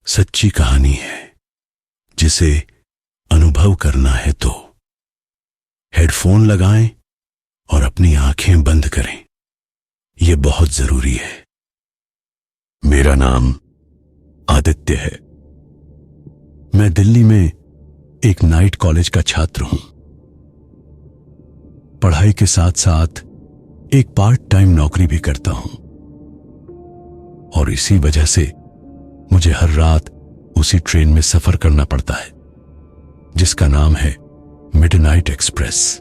सच्ची कहानी है जिसे अनुभव करना है तो हेडफोन लगाएं और अपनी आंखें बंद करें। यह बहुत जरूरी है। मेरा नाम आदित्य है। मैं दिल्ली में एक नाइट कॉलेज का छात्र हूं। पढ़ाई के साथ साथ एक पार्ट टाइम नौकरी भी करता हूं और इसी वजह से मुझे हर रात उसी ट्रेन में सफर करना पड़ता है जिसका नाम है मिडनाइट एक्सप्रेस।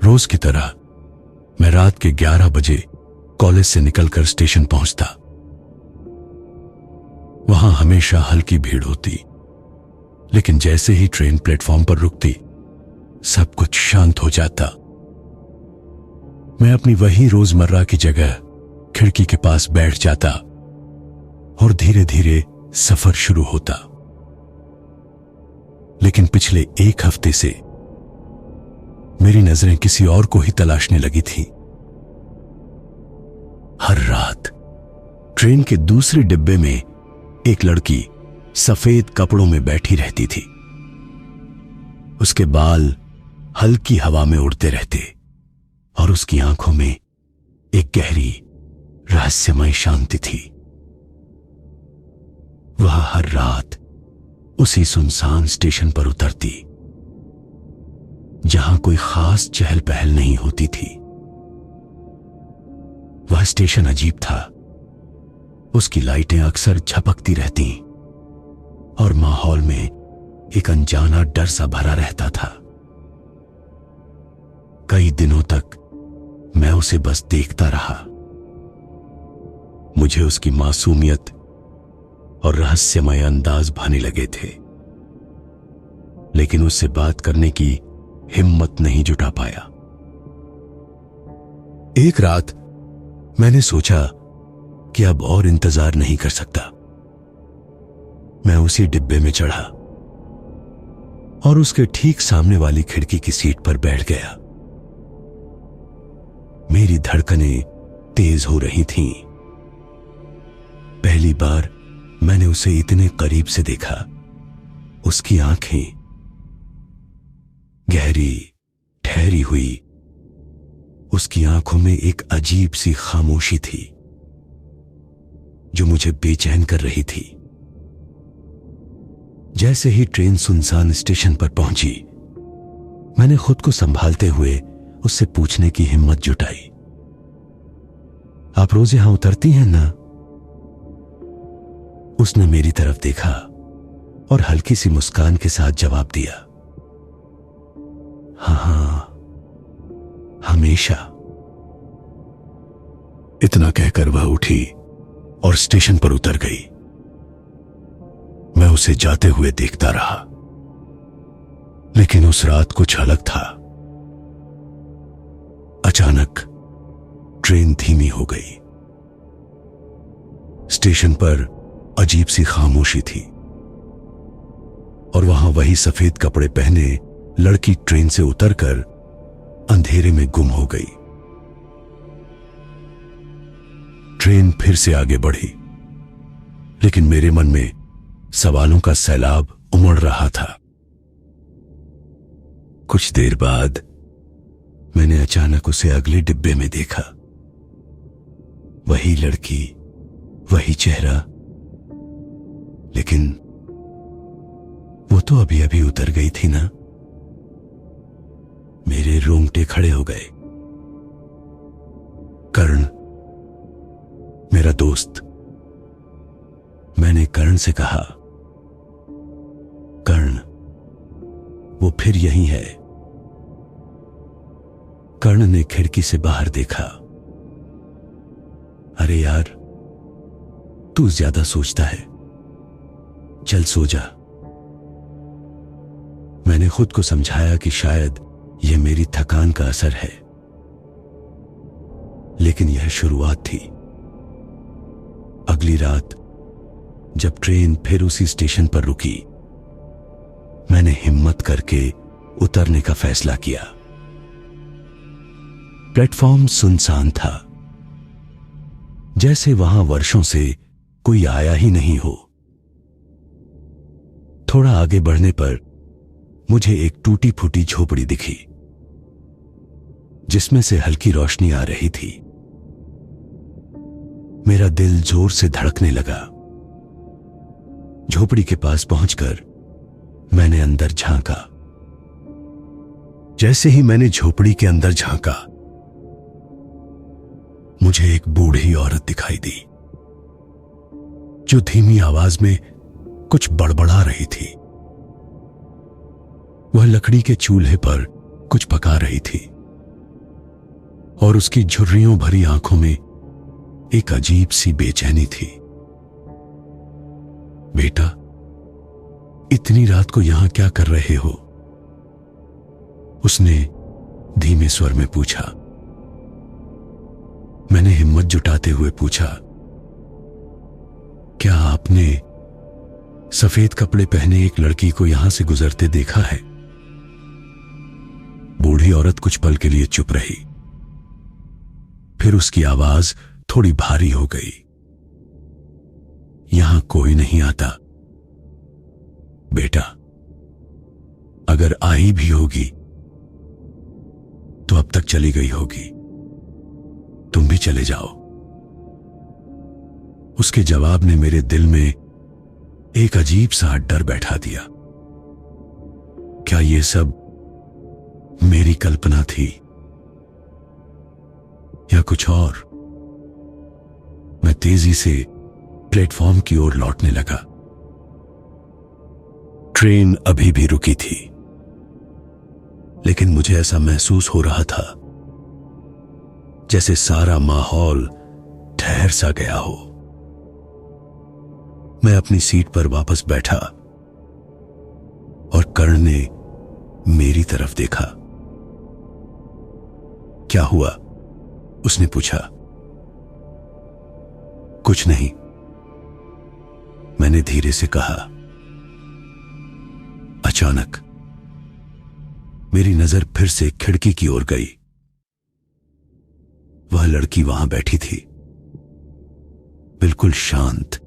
रोज की तरह मैं रात के 11 बजे कॉलेज से निकलकर स्टेशन पहुंचता। वहां हमेशा हल्की भीड़ होती, लेकिन जैसे ही ट्रेन प्लेटफॉर्म पर रुकती सब कुछ शांत हो जाता। मैं अपनी वही रोजमर्रा की जगह खिड़की के पास बैठ जाता और धीरे धीरे सफर शुरू होता। लेकिन पिछले एक हफ्ते से मेरी नजरें किसी और को ही तलाशने लगी थी। हर रात ट्रेन के दूसरे डिब्बे में एक लड़की सफेद कपड़ों में बैठी रहती थी। उसके बाल हल्की हवा में उड़ते रहते और उसकी आंखों में एक गहरी रहस्यमय शांति थी। वह हर रात उसी सुनसान स्टेशन पर उतरती जहां कोई खास चहल पहल नहीं होती थी। वह स्टेशन अजीब था। उसकी लाइटें अक्सर झपकती रहती और माहौल में एक अनजाना डर सा भरा रहता था। कई दिनों तक मैं उसे बस देखता रहा। मुझे उसकी मासूमियत और रहस्यमय अंदाज भाने लगे थे, लेकिन उससे बात करने की हिम्मत नहीं जुटा पाया। एक रात मैंने सोचा कि अब और इंतजार नहीं कर सकता। मैं उसी डिब्बे में चढ़ा और उसके ठीक सामने वाली खिड़की की सीट पर बैठ गया। मेरी धड़कनें तेज हो रही थीं। पहली बार मैंने उसे इतने करीब से देखा। उसकी आंखें गहरी, ठहरी हुई। उसकी आंखों में एक अजीब सी खामोशी थी जो मुझे बेचैन कर रही थी। जैसे ही ट्रेन सुनसान स्टेशन पर पहुंची, मैंने खुद को संभालते हुए उससे पूछने की हिम्मत जुटाई, आप रोज यहां उतरती हैं ना? उसने मेरी तरफ देखा और हल्की सी मुस्कान के साथ जवाब दिया, हाँ, हमेशा। इतना कहकर वह उठी और स्टेशन पर उतर गई। मैं उसे जाते हुए देखता रहा, लेकिन उस रात कुछ अलग था। अचानक ट्रेन धीमी हो गई। स्टेशन पर अजीब सी खामोशी थी और वहां वही सफेद कपड़े पहने लड़की ट्रेन से उतरकर अंधेरे में गुम हो गई। ट्रेन फिर से आगे बढ़ी, लेकिन मेरे मन में सवालों का सैलाब उमड़ रहा था। कुछ देर बाद मैंने अचानक उसे अगले डिब्बे में देखा। वही लड़की, वही चेहरा, लेकिन वो तो अभी अभी उतर गई थी ना। मेरे रोंगटे खड़े हो गए। कर्ण, मेरा दोस्त। मैंने कर्ण से कहा, कर्ण, वो फिर यही है। कर्ण ने खिड़की से बाहर देखा। अरे यार, तू ज्यादा सोचता है, चल सो जा। मैंने खुद को समझाया कि शायद यह मेरी थकान का असर है, लेकिन यह शुरुआत थी। अगली रात जब ट्रेन फिर उसी स्टेशन पर रुकी, मैंने हिम्मत करके उतरने का फैसला किया। प्लेटफॉर्म सुनसान था, जैसे वहां वर्षों से कोई आया ही नहीं हो। थोड़ा आगे बढ़ने पर मुझे एक टूटी फूटी झोपड़ी दिखी जिसमें से हल्की रोशनी आ रही थी। मेरा दिल जोर से धड़कने लगा। झोपड़ी के पास पहुंचकर मैंने अंदर झांका। जैसे ही मैंने झोपड़ी के अंदर झांका, मुझे एक बूढ़ी औरत दिखाई दी जो धीमी आवाज में कुछ बड़बड़ा रही थी। वह लकड़ी के चूल्हे पर कुछ पका रही थी और उसकी झुर्रियों भरी आंखों में एक अजीब सी बेचैनी थी। बेटा, इतनी रात को यहां क्या कर रहे हो? उसने धीमे स्वर में पूछा। मैंने हिम्मत जुटाते हुए पूछा, क्या आपने सफेद कपड़े पहने एक लड़की को यहां से गुजरते देखा है? बूढ़ी औरत कुछ पल के लिए चुप रही। फिर उसकी आवाज थोड़ी भारी हो गई। यहां कोई नहीं आता बेटा। अगर आई भी होगी तो अब तक चली गई होगी। तुम भी चले जाओ। उसके जवाब ने मेरे दिल में एक अजीब सा डर बैठा दिया। क्या यह सब मेरी कल्पना थी या कुछ और? मैं तेजी से प्लेटफॉर्म की ओर लौटने लगा। ट्रेन अभी भी रुकी थी, लेकिन मुझे ऐसा महसूस हो रहा था जैसे सारा माहौल ठहर सा गया हो। मैं अपनी सीट पर वापस बैठा और कर्ण ने मेरी तरफ देखा। क्या हुआ? उसने पूछा। कुछ नहीं, मैंने धीरे से कहा। अचानक मेरी नजर फिर से खिड़की की ओर गई। वह लड़की वहां बैठी थी, बिल्कुल शांत।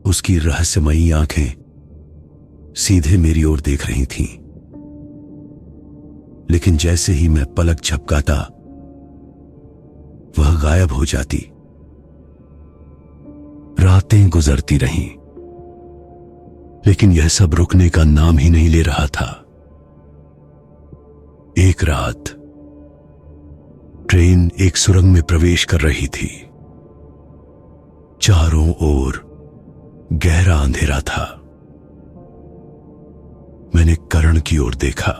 उसकी रहस्यमयी आंखें सीधे मेरी ओर देख रही थीं। लेकिन जैसे ही मैं पलक झपकाता, वह गायब हो जाती। रातें गुजरती रहीं, लेकिन यह सब रुकने का नाम ही नहीं ले रहा था। एक रात ट्रेन एक सुरंग में प्रवेश कर रही थी। चारों ओर गहरा अंधेरा था। मैंने कर्ण की ओर देखा,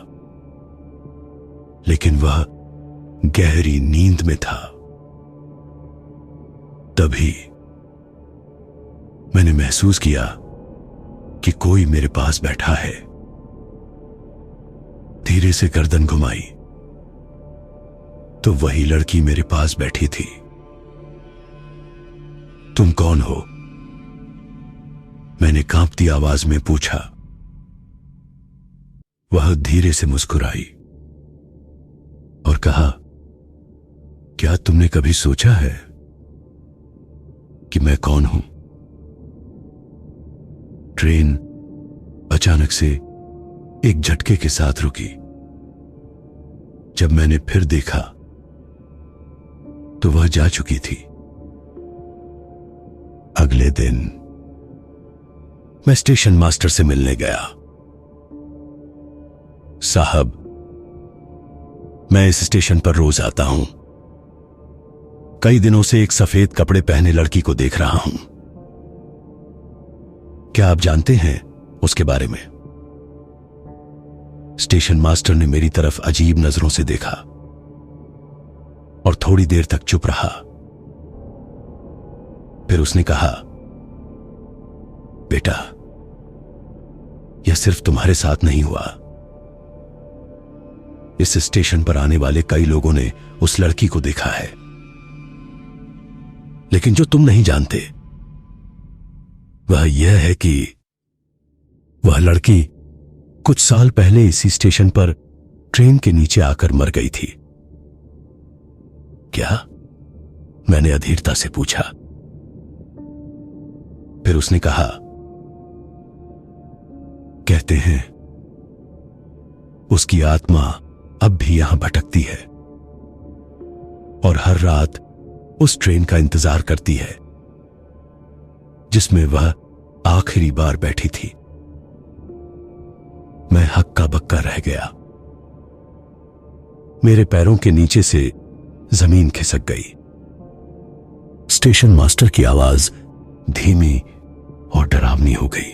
लेकिन वह गहरी नींद में था। तभी मैंने महसूस किया कि कोई मेरे पास बैठा है। धीरे से गर्दन घुमाई तो वही लड़की मेरे पास बैठी थी। तुम कौन हो? मैंने कांपती आवाज में पूछा। वह धीरे से मुस्कुराई और कहा, क्या तुमने कभी सोचा है कि मैं कौन हूं? ट्रेन अचानक से एक झटके के साथ रुकी। जब मैंने फिर देखा तो वह जा चुकी थी। अगले दिन मैं स्टेशन मास्टर से मिलने गया। साहब, मैं इस स्टेशन पर रोज आता हूं। कई दिनों से एक सफेद कपड़े पहने लड़की को देख रहा हूं। क्या आप जानते हैं उसके बारे में? स्टेशन मास्टर ने मेरी तरफ अजीब नजरों से देखा और थोड़ी देर तक चुप रहा। फिर उसने कहा, बेटा, यह सिर्फ तुम्हारे साथ नहीं हुआ। इस स्टेशन पर आने वाले कई लोगों ने उस लड़की को देखा है। लेकिन जो तुम नहीं जानते वह यह है कि वह लड़की कुछ साल पहले इसी स्टेशन पर ट्रेन के नीचे आकर मर गई थी। क्या? मैंने अधीरता से पूछा। फिर उसने कहा, कहते हैं उसकी आत्मा अब भी यहां भटकती है और हर रात उस ट्रेन का इंतजार करती है जिसमें वह आखिरी बार बैठी थी। मैं हक्का बक्का रह गया। मेरे पैरों के नीचे से जमीन खिसक गई। स्टेशन मास्टर की आवाज धीमी और डरावनी हो गई।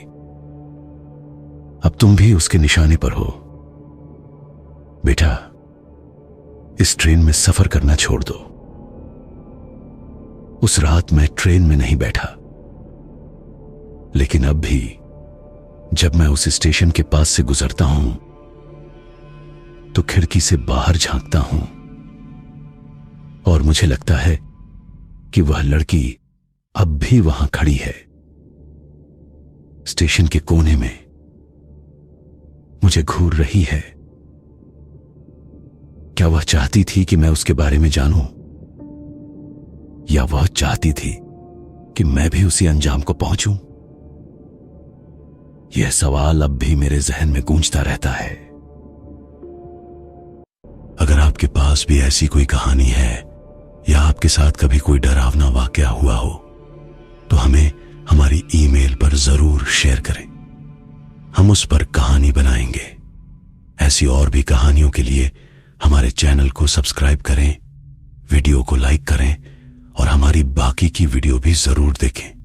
अब तुम भी उसके निशाने पर हो। बेटा, इस ट्रेन में सफर करना छोड़ दो। उस रात मैं ट्रेन में नहीं बैठा, लेकिन अब भी जब मैं उस स्टेशन के पास से गुजरता हूं तो खिड़की से बाहर झांकता हूं और मुझे लगता है कि वह लड़की अब भी वहां खड़ी है, स्टेशन के कोने में, मुझे घूर रही है। क्या वह चाहती थी कि मैं उसके बारे में जानूं, या वह चाहती थी कि मैं भी उसी अंजाम को पहुंचूं? यह सवाल अब भी मेरे जहन में गूंजता रहता है। अगर आपके पास भी ऐसी कोई कहानी है या आपके साथ कभी कोई डरावना वाकया हुआ हो तो हमें हमारी ईमेल पर जरूर शेयर करें। हम उस पर कहानी बनाएंगे। ऐसी और भी कहानियों के लिए हमारे चैनल को सब्सक्राइब करें, वीडियो को लाइक करें और हमारी बाकी की वीडियो भी जरूर देखें।